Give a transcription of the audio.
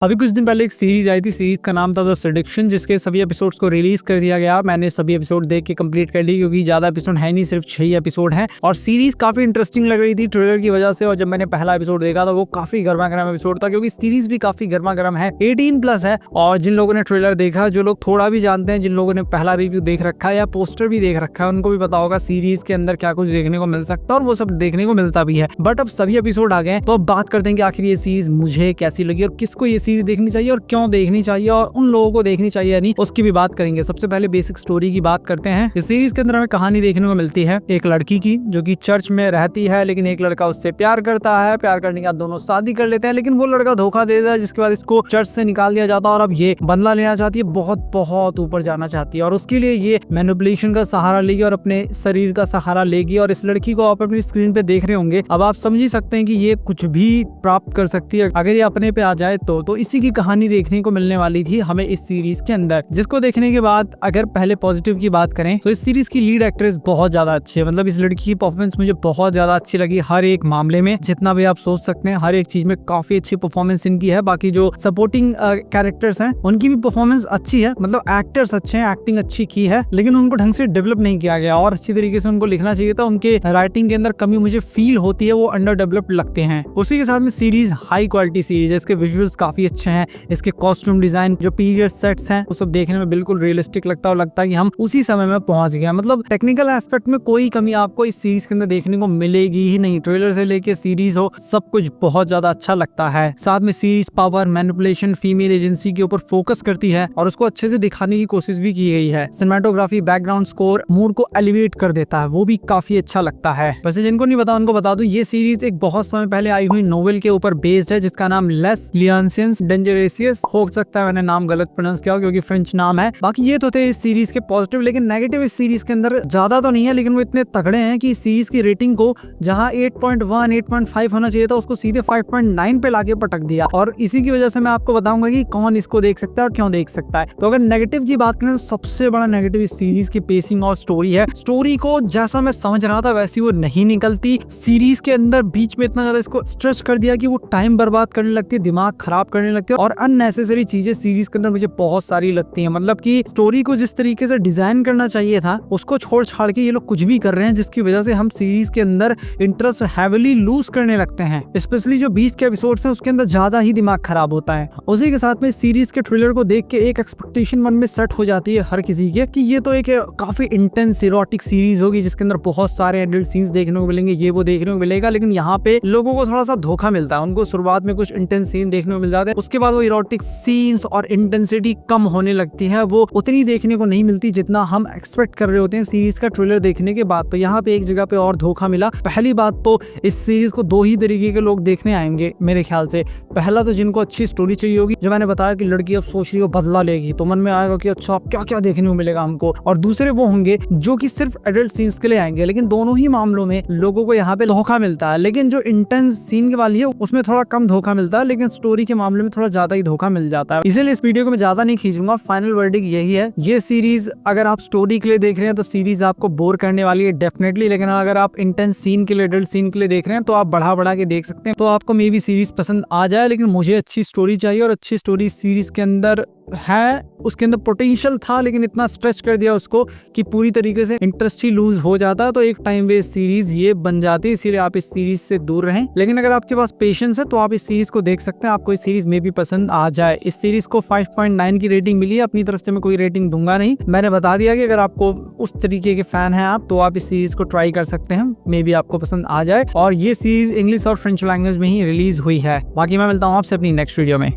अभी कुछ दिन पहले एक सीरीज आई थी। सीरीज का नाम था द सेडक्शन, जिसके सभी एपिसोड्स को रिलीज कर दिया गया। मैंने सभी एपिसोड देख के कंप्लीट कर ली, क्योंकि ज्यादा एपिसोड है नहीं, सिर्फ 6 एपिसोड हैं। और सीरीज काफी इंटरेस्टिंग लग रही थी ट्रेलर की वजह से। और जब मैंने पहला एपिसोड देखा था वो काफी गर्मा गर्म एपिसोड था, क्योंकि सीरीज भी काफी गर्मा गर्म है, 18+ है। और जिन लोगों ने ट्रेलर देखा, जो लोग थोड़ा भी जानते हैं, जिन लोगों ने पहला रिव्यू देख रखा है या पोस्टर भी देख रखा है, उनको भी पता होगा सीरीज के अंदर क्या कुछ देखने को मिल सकता है, और वो सब देखने को मिलता भी है। बट अब सभी एपिसोड आ गए, तो अब बात करते हैं कि आखिर ये सीरीज मुझे कैसी लगी और किसको ये सीरीज देखनी चाहिए और क्यों देखनी चाहिए, और उन लोगों को देखनी चाहिए या नहीं, उसकी भी बात करेंगे। सबसे पहले बेसिक स्टोरी की बात करते हैं। इस सीरीज के अंदर हमें कहानी देखने को मिलती है एक लड़की की, जो कि चर्च में रहती है, लेकिन एक लड़का उससे प्यार करता है। प्यार करने के बाद दोनों शादी कर लेते हैं, लेकिन वो लड़का धोखा दे देता है, जिसके बाद इसको चर्च से निकाल दिया जाता है। और अब ये बदला लेना चाहती है, बहुत बहुत ऊपर जाना चाहती है, और उसके लिए ये मैनिपुलेशन का सहारा लेगी और अपने शरीर का सहारा लेगी। और इस लड़की को आप अपनी स्क्रीन पे देख रहे होंगे, अब आप समझ ही सकते हैं कि ये कुछ भी प्राप्त कर सकती है अगर ये अपने पे आ जाए तो इसी की कहानी देखने को मिलने वाली थी हमें इस सीरीज के अंदर। जिसको देखने के बाद अगर पहले पॉजिटिव की बात करें तो इस सीरीज की लीड एक्ट्रेस बहुत ज्यादा अच्छी है। मतलब इस लड़की की परफॉर्मेंस मुझे बहुत ज्यादा अच्छी लगी, हर एक मामले में, जितना भी आप सोच सकते हैं, हर एक चीज में काफी अच्छी परफॉर्मेंस इनकी है। बाकी जो सपोर्टिंग कैरेक्टर्स हैं उनकी भी परफॉर्मेंस अच्छी है, मतलब एक्टर्स अच्छे हैं, एक्टिंग अच्छी की है, लेकिन उनको ढंग से डेवलप नहीं किया गया और अच्छी तरीके से उनको लिखना चाहिए था। उनके राइटिंग के अंदर कमी मुझे फील होती है, वो अंडर डेवलप्ड लगते हैं। उसी के साथ में सीरीज हाई क्वालिटी सीरीज है, इसके विजुअल्स काफी अच्छे हैं, इसके कॉस्ट्यूम डिजाइन, जो पीरियड सेट्स हैं, वो सब देखने में बिल्कुल रियलिस्टिक लगता है, और लगता है कि हम उसी समय में पहुंच गए। मतलब टेक्निकल एस्पेक्ट में कोई कमी आपको इस सीरीज के अंदर देखने को मिलेगी ही नहीं। ट्रेलर से लेके सीरीज हो, सब कुछ बहुत ज्यादा अच्छा लगता है। साथ में series power, manipulation, female agency के ऊपर फोकस करती है और उसको अच्छे से दिखाने की कोशिश भी की गई है। सिनेमेटोग्राफी, बैकग्राउंड स्कोर मूड को एलिवेट कर देता है, वो भी काफी अच्छा लगता है। वैसे जिनको नहीं पता उनको बता दूं, ये सीरीज एक बहुत समय पहले आई हुई नोवेल के ऊपर बेस्ड है, जिसका नाम लेस लियांसियंस डेंजरेसियस, हो सकता है मैंने नाम गलत प्रोनाउंस किया, क्योंकि फ्रेंच नाम है। बाकी ये तो थे इस सीरीज के पॉजिटिव, लेकिन नेगेटिव इस सीरीज के अंदर ज्यादा तो नहीं है, लेकिन वो इतने तगड़े हैं कि इस सीरीज की रेटिंग को जहां 8.1, 8.5 होना चाहिए था, उसको सीधे 5.9 पे लाके पटक दिया। और इसी की वजह से मैं आपको बताऊंगा कि कौन इसको देख सकता है और क्यों देख सकता है। तो अगर नेगेटिव की बात करें तो सबसे बड़ा नेगेटिव इस सीरीज की पेसिंग और स्टोरी है। स्टोरी को जैसा मैं समझ रहा था वैसी वो नहीं निकलती। सीरीज के अंदर बीच में इतना ज्यादा इसको स्ट्रेच कर दिया कि वो टाइम बर्बाद करने लगती है, दिमाग खराब करने लगती है, और अननेसेसरी चीजें सीरीज के अंदर मुझे बहुत सारी लगती है। मतलब कि स्टोरी को जिस तरीके से डिजाइन करना चाहिए था, उसको छोड़ छाड़ के ये लोग कुछ भी कर रहे हैं, जिसकी वजह से हम सीरीज के अंदर इंटरेस्ट हैविली लूज करने लगते हैं। स्पेशली जो 20 के एपिसोड्स हैं, उसके अंदर ज्यादा ही दिमाग खराब होता है। उसी के साथ में सीरीज के ट्रेलर को देख के एक एक्सपेक्टेशन मन में सेट हो जाती है हर किसी के, कि ये तो एक काफी इंटेंस इरोटिक सीरीज होगी, जिसके अंदर बहुत सारे एडल्ट सीन्स देखने को मिलेंगे, ये वो देखने को मिलेगा। लेकिन यहाँ पे लोगों को थोड़ा सा धोखा मिलता है। उनको शुरुआत में कुछ इंटेंस सीन देखने को मिल जाते हैं, उसके बाद वो इरोटिक सीन्स और इंटेंसिटी कम होने लगती है, वो उतनी देखने को नहीं मिलती जितना हम एक्सपेक्ट कर रहे होते हैं सीरीज का ट्रेलर देखने के बाद। तो यहाँ पे एक जगह पे और धोखा मिला। पहली बात तो इस सीरीज को दो ही तरीके के लोग देखने आएंगे मेरे ख्याल से। पहला तो जिनको अच्छी स्टोरी चाहिए होगी, जो मैंने बताया कि लड़की अब सोच रही हो बदला लेगी, तो मन में आएगा कि अच्छा अब क्या क्या देखने को मिलेगा हमको। और दूसरे वो होंगे जो कि सिर्फ एडल्ट सीन्स के लिए आएंगे। लेकिन दोनों ही मामलों में लोगों को यहाँ पे धोखा मिलता है, लेकिन जो इंटेंस सीन के वाली है उसमें थोड़ा कम धोखा मिलता है, लेकिन स्टोरी के मामले में थोड़ा ज्यादा ही धोखा मिल जाता है। इसीलिए इस वीडियो को मैं ज्यादा नहीं खींचूंगा, फाइनल वर्डिक्ट यही है। ये सीरीज अगर आप स्टोरी के लिए देख रहे हैं तो सीरीज आपको बोर करने वाली है डेफिनेटली, लेकिन अगर आप इंटेंस सीन के लिए, एडल्ट सीन के लिए देख रहे हैं, तो आप बढ़ा के देख सकते हैं, तो आपको मे बी सीरीज पसंद आ जाए। लेकिन मुझे अच्छी स्टोरी चाहिए, और अच्छी स्टोरी सीरीज के अंदर है, उसके अंदर पोटेंशियल था, लेकिन इतना स्ट्रेच कर दिया उसको कि पूरी तरीके से इंटरेस्ट ही लूज हो जाता, तो एक टाइम वेस्ट सीरीज ये बन जाती है। इसीलिए आप इस सीरीज से दूर रहें। लेकिन अगर आपके पास पेशेंस है तो आप इस सीरीज को देख सकते हैं, आपको इस सीरीज में भी पसंद आ जाए। इस सीरीज को 5.9 की रेटिंग मिली है, अपनी तरफ से मैं कोई रेटिंग दूंगा नहीं। मैंने बता दिया कि अगर आपको उस तरीके के फैन है आप, तो आप इस सीरीज को ट्राई कर सकते हैं, मे बी आपको पसंद आ जाए। और ये सीरीज इंग्लिश और फ्रेंच लैंग्वेज में ही रिलीज हुई है। बाकी मैं मिलता हूँ आपसे अपनी नेक्स्ट वीडियो में।